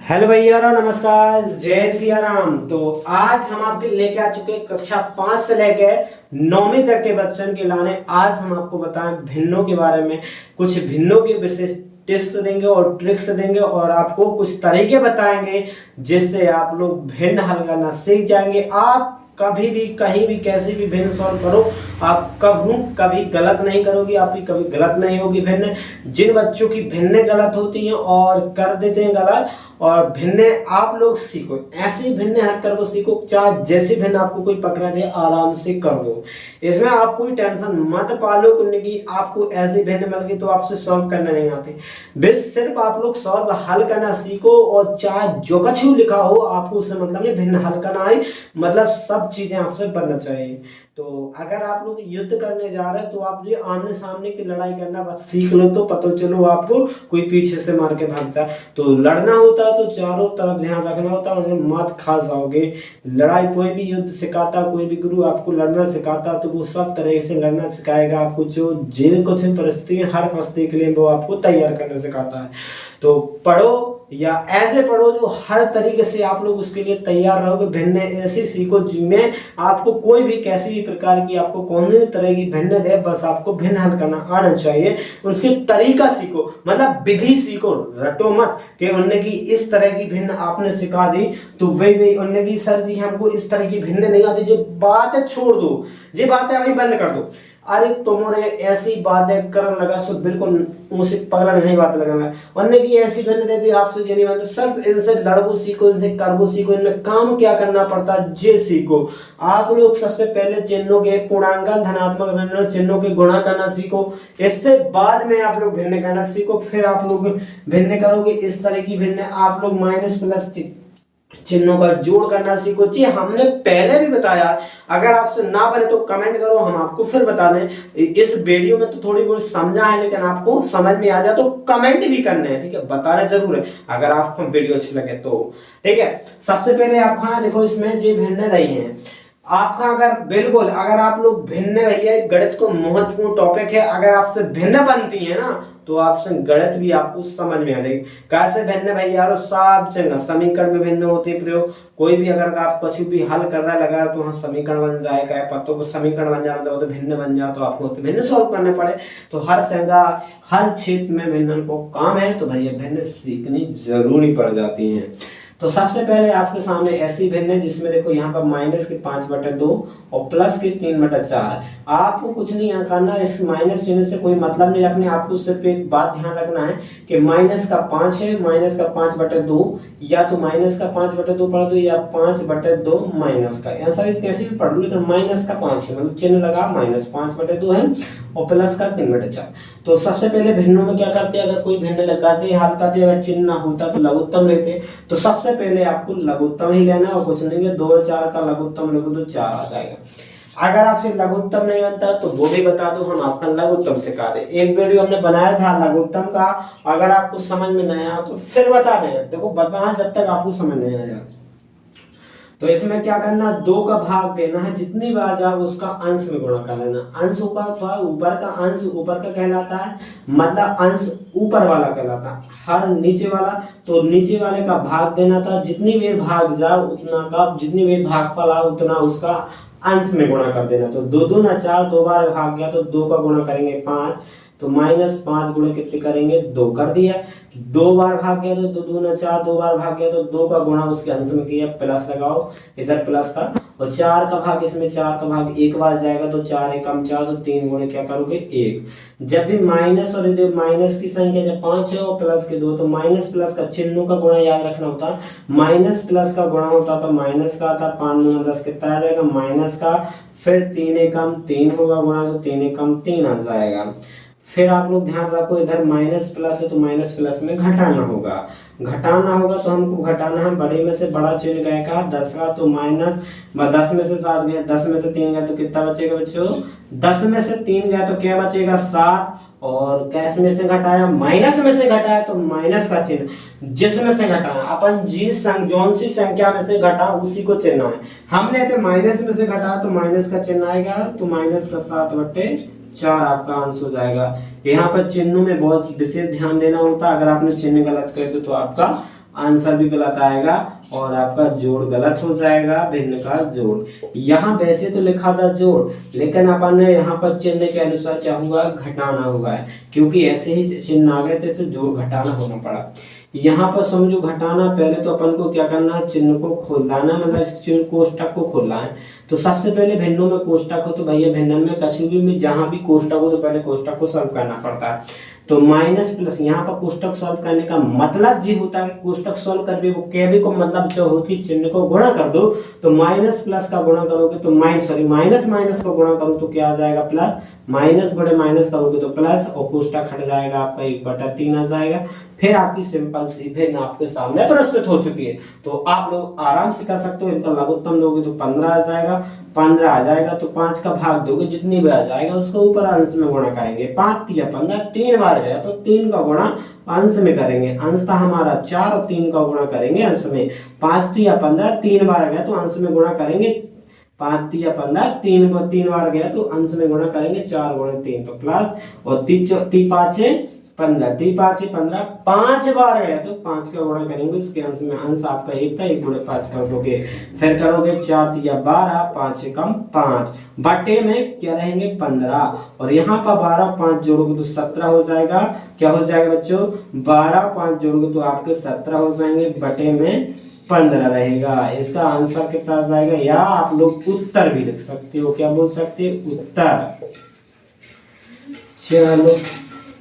Hello भैया नमस्कार, जय सिया राम। तो आज हम आपके लेके आ चुके हैं कक्षा 5 से लेके 9वीं तक के बच्चों के लाने। आज हम आपको बताएं भिन्नों के बारे में, कुछ भिन्नों के विशेष टिप्स देंगे और ट्रिक्स देंगे और आपको कुछ तरीके बताएंगे जिससे आप लोग भिन्न हल करना सीख जाएंगे। आप कभी भी कहीं भी कैसे भी भिन्न सॉल्व करो, आप कभी गलत नहीं करोगे, आपकी कभी गलत नहीं होगी भिन्न। जिन बच्चों की भिन्न गलत होती हैं और कर देते हैं गलत, और भिन्न आप लोग सीखो, ऐसी भिन्न हटकर को सीखो, चाहे जैसी भिन्न आपको कोई पकड़ा दे आराम से कर दो। इसमें आप कोई टेंशन मत पालो करने की, आपको ऐसी भिन्न मिल गई तो आपसे सॉल्व करना नहीं आती। बस सिर्फ आप लोग सॉल्व हल करना सीखो, और चाहे जो कुछ लिखा हो आपको उससे मतलब नहीं, भिन्न हल करना है, मतलब सब चीजें आपसे बनना चाहिए। तो अगर आप लोग युद्ध करने जा रहे हैं तो आप ये आमने सामने की लड़ाई करना बस सीख लो, तो पता चलो आपको कोई पीछे से मार के भाग जाए। तो लड़ना होता है तो चारों तरफ ध्यान रखना होता है, उन्हें मात खा जाओगे। लड़ाई कोई भी युद्ध सिखाता, कोई भी गुरु आपको लड़ना सिखाता तो वो सब तरह से लड़ना सिखाएगा आपको, जो जिन कुछ परिस्थिति हर परिस्थिति के लिए वो आपको तैयार करना सिखाता है। तो पढ़ो या ऐसे पढ़ो जो हर तरीके से आप लोग उसके लिए तैयार रहोगे। भिन्न ऐसी सीखो जिनमें आपको कोई भी कैसी भी प्रकार की आपको कौन भी तरह की भिन्न है, बस आपको भिन्न हल करना आना चाहिए। उसके तरीका सीखो, मतलब विधि सीखो, रटो मत कि उनने की इस तरह की भिन्न आपने सिखा दी तो वही उनने की सर जी हमको इस तरह की भिन्न नहीं आती। जो बातें छोड़ दो, ये बातें अभी बंद कर दो। अरे तुमने ऐसी बातें करने लगा सो बिल्कुल मुझसे पगला नहीं बात लगेगा, वरने की ऐसी भिन्न दे दी आपसे ये नहीं बनता। सब इनसे लड़बो सीखो, इनसे करबो सीखो, इनमें काम क्या करना पड़ता है ये सीखो। आप लोग सबसे पहले चिन्हों के पूर्णांकन धनात्मक ऋणात्मक चिन्हों के गुणा करना सीखो, इससे बाद में आप लोग भिन्न करना सीखो, फिर आप लोग भिन्न करोगे। इस तरह की भिन्न आप लोग माइनस प्लस चिन्हों का जोड़ करना सीखो। जी हमने पहले भी बताया, अगर आपसे ना बने तो कमेंट करो, हम आपको फिर बता दें। इस वीडियो में तो थोड़ी बहुत समझा है, लेकिन आपको समझ में आ जाए तो कमेंट भी करने हैं, ठीक है, बताना जरूर है अगर आपको वीडियो अच्छी लगे तो, ठीक है। सबसे पहले आप देखो इसमें जो भिन्न रही है आपका, अगर बिल्कुल अगर आप लोग भिन्न, भैया गणित को महत्वपूर्ण टॉपिक है, अगर आपसे भिन्न बनती है ना तो आपसे गणित भी आपको समझ में आ जाएगी। कैसे भिन्न भैया यारो, सब जगह समीकरण में भिन्न होते हैं प्रयोग। कोई भी अगर आप कुछ भी हल करना लगा तो हाँ समीकरण बन जाएगा, पत्तों को समीकरण बन जाए तो भिन्न बन जाए, तो आपको तो भिन्न सॉल्व करने पड़े। तो हर जगह हर क्षेत्र में भिन्न को काम है, तो भैया भिन्न सीखनी जरूरी पड़ जाती है। तो सबसे पहले आपके सामने ऐसी भिन्न है जिसमें देखो यहाँ पर माइनस के 5/2 और प्लस के 3/4। आपको कुछ नहीं यहाँ करना, इस माइनस चिन्ह से कोई मतलब नहीं रखना। आपको सिर्फ एक बात ध्यान रखना है कि माइनस का 5 है, माइनस का 5/2, या तो माइनस का 5/2 पढ़ दो या 5/2 माइनस का, ऐसा भी कैसे भी पढ़ लो, लेकिन माइनस का 5 है, मतलब चिन्ह लगा माइनस 5/2 है और प्लस का 3/4। तो सबसे पहले भिन्नों में क्या करते हैं, अगर कोई भिन्न लगाते हल करते, अगर चिन्ह ना होता तो लघुत्तम लेते। तो सबसे पहले आपको लघुत्तम ही लेना और कुछ नहीं है, 2 और 4 का लघुत्तम लिखो तो 4 आ जाएगा। अगर आपसे लघुत्तम नहीं बनता तो वो भी बता दो, हम आपका लघुत्तम सिखा दे। एक वीडियो हमने बनाया था लघुत्तम का, अगर आपको समझ में नहीं आया तो फिर बता दें, देखो बताना जब तक आपको समझ नहीं आया। तो इसमें क्या करना, 2 का भाग देना है, जितनी बार जाओ उसका अंश में गुणा कर लेना। अंश ऊपर का अंश ऊपर का कहलाता है, मतलब अंश ऊपर वाला कहलाता है, हर नीचे वाला तो नीचे वाले का भाग देना था। जितनी बार भाग जाओ उतना का, जितनी बार भागफल आओ उतना उसका अंश में गुणा कर देना। तो 2 दूना 4, 2 बार भाग गया तो 2 का गुणा करेंगे 5, तो -5 गुणे कितने करेंगे 2 कर दिया। 2 बार भाग गया तो 2 दूना 4, 2 बार भाग गया तो 2 का गुणा उसके अंश में किया, प्लस लगाओ, इधर प्लस था। और 4 का भाग, इसमें 4 का भाग एक बार जाएगा तो 4 एकम 4, तो 3 गुणे क्या करोगे 1। जब भी माइनस और माइनस की संख्या जब 5 है और प्लस के 2, तो माइनस प्लस का चिन्हों का गुणा याद रखना होता। माइनस प्लस का गुणा होता तो माइनस का आता, 5 दूना 10 कितना आ जाएगा माइनस का, फिर 3 एकम 3 होगा गुणा, तो 3 एकम 3 आ जाएगा। फिर आप लोग ध्यान रखो, इधर माइनस प्लस है तो माइनस प्लस में घटाना होगा, तो हमको घटाना है बड़े में से बड़ा चिन्ह गया का 10 का, तो माइनस 10 में से 7 गया, 10 में से 3 गया तो कितना बचेगा बच्चों, 10 में से 3 गया तो क्या बचेगा 7। और कैश में से घटाया, माइनस में से घटाया तो माइनस का चिन्ह, जिसमें से घटाया अपन जौन सी संख्या में से घटा उसी को चिन्ह है। हमने तो माइनस में से घटाया तो माइनस का चिन्ह आएगा, तो माइनस का 7/4 आपका आंसर हो जाएगा। यहाँ पर चिन्हों में बहुत विशेष ध्यान देना होता है, अगर आपने चिन्ह गलत कर दो तो आपका आंसर भी गलत आएगा और आपका जोड़ गलत हो जाएगा, भिन्न का जोड़। यहाँ वैसे तो लिखा था जोड़, लेकिन अपन ने यहाँ पर चिन्ह के अनुसार क्या हुआ, घटाना हुआ है, क्योंकि ऐसे ही चिन्ह आ गए थे तो जोड़ घटाना होना पड़ा। यहाँ पर समझो घटाना, पहले तो अपन को क्या करना है, चिन्ह को खोलना, मतलब इस चिन्ह कोष्टक को खोलना है। तो सबसे पहले भिन्नों में कोष्टक हो तो भैया भिन्न में कछु भी में जहां भी कोष्टक हो तो पहले कोष्टक को सॉल्व करना पड़ता है। तो माइनस प्लस, यहाँ पर कोष्टक सॉल्व करने का मतलब जी होता है कि कोष्टक सॉल्व कर भी वो केवी को मतलब जो होती चिन्ह को गुणा कर दो, तो माइनस प्लस का गुणा करोगे तो माइनस माइनस को गुणा करो तो क्या आ जाएगा, प्लस, माइनस बड़े माइनस करोगे तो प्लस, और कोष्टक हट जाएगा आपका 1/3 आ जाएगा। फिर आपकी सिंपल सी भिन्न आपके सामने प्रस्तुत हो चुकी है। तो आप लोग आराम से कर सकते हो। इनका लघुत्तम लोगे तो 15 आ जाएगा, 15 आ जाएगा तो 5 का भाग दोगे, जितनी भी आ जाएगा उसको ऊपर अंश में गुणा करेंगे। 5 या 15 3 बार गया तो 3 का गुणा अंश में करेंगे, अंश था हमारा 4 और 3 का गुणा करेंगे अंश में। 5 या 15 3 बार गया तो अंश में गुणा करेंगे, 5 या 15 3 को 3 बार गया तो अंश में गुणा करेंगे, 4 गुणे 3 तो प्लस, और 3 5 15, 3 5 15 5 बार गया तो 5 का गुणा करेंगे इसके अंश में, अंश आपका 1 था, 1 गुणे 5 कर दोगे। फिर करोगे 4 या 12, 5 कम 5 बटे में क्या रहेंगे 15, और यहाँ पर 12 5 जोड़ोगे तो 17 हो जाएगा। क्या हो जाएगा बच्चों, 12 5 जोड़ोगे तो आपके 17 हो जाएंगे, बटे में 15 रहेगा। इसका आंसर कितना आ जाएगा, या आप लोग उत्तर भी लिख सकते हो, क्या बोल सकते हो, उत्तर। चलो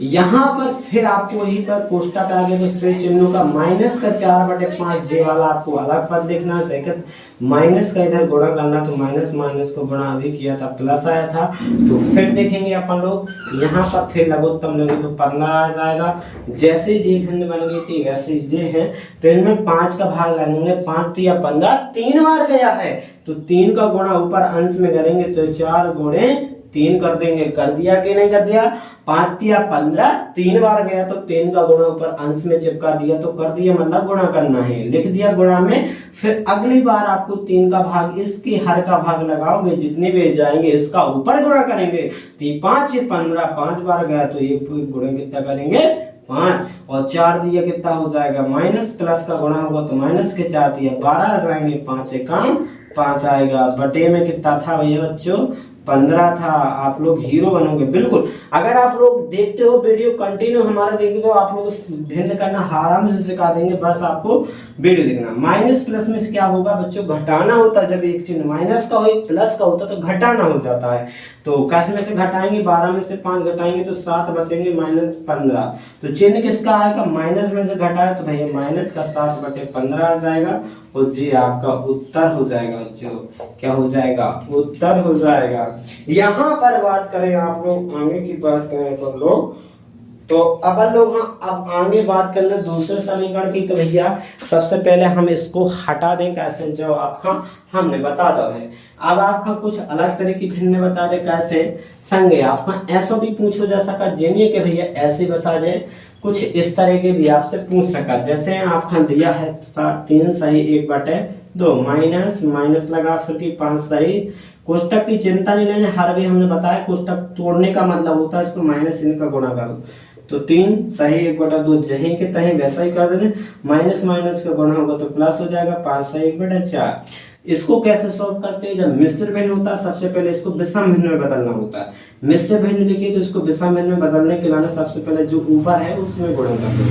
यहाँ पर फिर आपको वही पर कोष्टक आ गया तो फिर चिन्हों का माइनस का 4/5 जे वाला आपको अलग पद देखना चाहिए। माइनस का इधर गुणा करना, तो माइनस माइनस को गुणा अभी किया था, प्लस आया था। तो फिर देखेंगे अपन लोग यहाँ पर फिर लघुत्तम लेंगे तो 15 आ जाएगा। जैसे जे भिन्न बन गई थी वैसे जे है, तो इनमें 5 का भाग लगेंगे, 5 या 15 3 बार गया है तो 3 का गुणा ऊपर अंश में करेंगे तो 4 गुणे 3 कर देंगे। कर दिया कि नहीं कर दिया, 5 या 15 3 बार गया तो 3 का गुणा ऊपर अंश में चिपका दिया तो कर दिया, मतलब गुणा करना है, लिख दिया गुणा में। फिर अगली बार आपको 3 का भाग इसके हर का भाग लगाओगे, जितने भी जाएंगे इसका ऊपर गुणा करेंगे। 5 15 5 बार गया तो ये गुणा कितना करेंगे 5, और 4 दिया कितना हो जाएगा माइनस, प्लस का गुणा होगा तो माइनस के 4 दिया 12 आ जाएंगे, 5 कम 5 आएगा। बटे में कितना था भैया बच्चों, 15 था। आप लोग हीरो बनोगे बिल्कुल। अगर आप लोग देखते हो वीडियो कंटिन्यू हमारा देखे तो आप लोग भिन्न करना आराम से सिखा देंगे, बस आपको वीडियो देखना। माइनस प्लस में क्या होगा बच्चों, घटाना होता है। जब एक चिन्ह माइनस का हो एक प्लस का होता है तो घटाना हो जाता है। तो कैसे में से घटाएंगे, 12 में से 5 घटाएंगे तो 7 बचेंगे, -15। तो चिन्ह किसका आएगा, माइनस में से घटाया तो भैया माइनस का 7/15 आ जाएगा, और जी आपका उत्तर हो जाएगा बच्चों। क्या हो जाएगा, उत्तर हो जाएगा। यहाँ पर बात करें आप लोग आगे की बात करें तो लोग, तो अब लोग अब आगे बात कर ले दूसरे समीकरण की। तो भैया सबसे पहले हम इसको हटा दें, कैसे जो आपका हमने बता दो है। अब आपका कुछ अलग तरह की भिन्न बता दे कैसे संगे, आपका ऐसा भी पूछो जा सका जेनिए के भैया ऐसे बता दे, कुछ इस तरह के भी आपसे पूछ सका। जैसे आपका दिया है 3 सही 1/2, माइनस माइनस लगा फिर की 5 सही। कोष्टक की चिंता नहीं लेने, हर भी हमने बताया कोष्टक तोड़ने का मतलब होता है इसको माइनस इनका गुणा करो, तो 3 सही 1/2 जहीं के तहीं वैसा ही कर देने, माइनस माइनस का गुणा होगा तो प्लस हो जाएगा, 5 सही 1/4। इसको कैसे सॉल्व करते हैं, जब मिश्र भिन्न होता है सबसे पहले इसको विषम भिन्न में बदलना होता है। मिश्र भिन्न लिखिए तो इसको विषम भिन्न में बदलने के लिए सबसे पहले जो ऊपर है उसमें गुणा कर दो,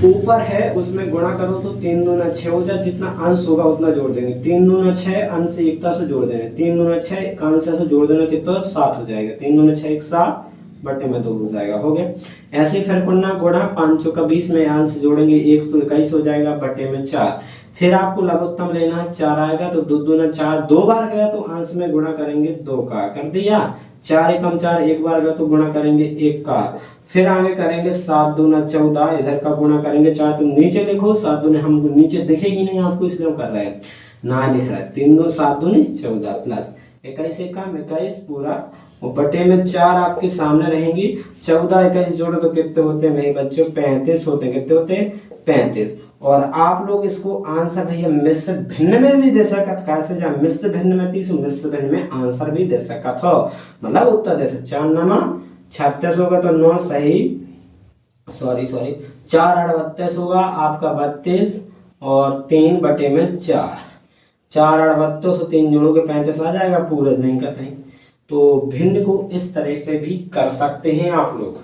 ऊपर है उसमें गुणा करो तो 3 दूना 6 हो जाए, जितना अंश होगा उतना जोड़ देंगे। 3 दूना 6 अंश से एकता से जोड़ देंगे, 3 दूना 6 अंश से जोड़ देना कितना 7 हो जाएगा, 3 दूना 6 1 7 बटे में 2 हो जाएगा, हो गया। ऐसे फिर गुणा गुणा 5 का 20 में अंश जोड़ेंगे 1 तो 21 हो जाएगा, बटे में 4। फिर आपको लघुत्तम लेना है 4 आएगा तो 2 दूना 4 2 बार गया तो अंश में गुणा करेंगे 2 का, कर दिया। 4 एकम 4 1 बार गया तो गुणा करेंगे 1 का। फिर आगे करेंगे 7 दूना 14, इधर का गुणा करेंगे 4, तुम नीचे लिखो 7 दूने हमको नीचे दिखेगी नहीं आपको इसलिए कर रहे हैं ना लिख रहा है। 3 2 7 दूनी 14 प्लस 21 एकम 21 पूरा, और बटे में 4 आपके सामने रहेंगी। 14 21 जोड़ो तो कितने होते हैं मेरे बच्चों 35 होते हैं, कितने होते हैं 35। और आप लोग इसको आंसर भैया मिश्र भिन्न में भी दे सकते, कैसे जब मिश्र भिन्न में 30 मिश्र भिन्न में आंसर भी दे सकते हो, मतलब उत्तर दे सकते। 4 9 36 होगा तो 9 सही सॉरी 4/32 होगा आपका 32 और 3/4। 4/32 से 3 जोड़ों के 35 आ जाएगा पूरे दिन का टाइम। तो भिन्न को इस तरह से भी कर सकते हैं आप लोग।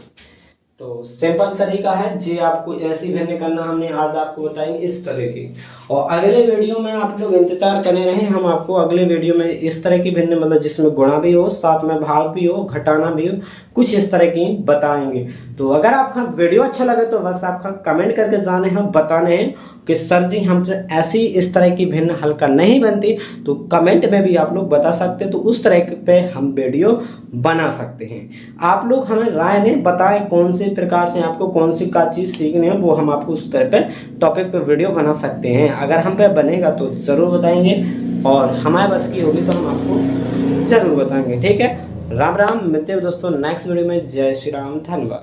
तो सिंपल तरीका है जी, आपको ऐसी भिन्न करना हमने आज आपको बताएंगे इस तरह की। और अगले वीडियो में आप लोग इंतजार करें रहे, हम आपको अगले वीडियो में इस तरह की भिन्न मतलब जिसमें गुणा भी हो, साथ में भाग भी हो, घटाना भी हो, कुछ इस तरह की बताएंगे। तो अगर आपका वीडियो अच्छा लगे तो बस आपका कमेंट करके जाने हैं, बताने हैं कि सर जी हमसे ऐसी इस तरह की भिन्न हल्का नहीं बनती, तो कमेंट में भी आप लोग बता सकते, तो उस तरह पे हम वीडियो बना सकते हैं। आप लोग हमें राय दें, बताएं कौन से प्रकार से आपको कौन सी का चीज़ सीखनी है, वो हम आपको उस तरह पे टॉपिक पे वीडियो बना सकते हैं। अगर हम पे बनेगा तो ज़रूर बताएंगे, और हमारे बस की होगी तो हम आपको ज़रूर बताएंगे। ठीक है, राम राम, मिलते हैं दोस्तों नेक्स्ट वीडियो में। जय श्री राम, धन्यवाद।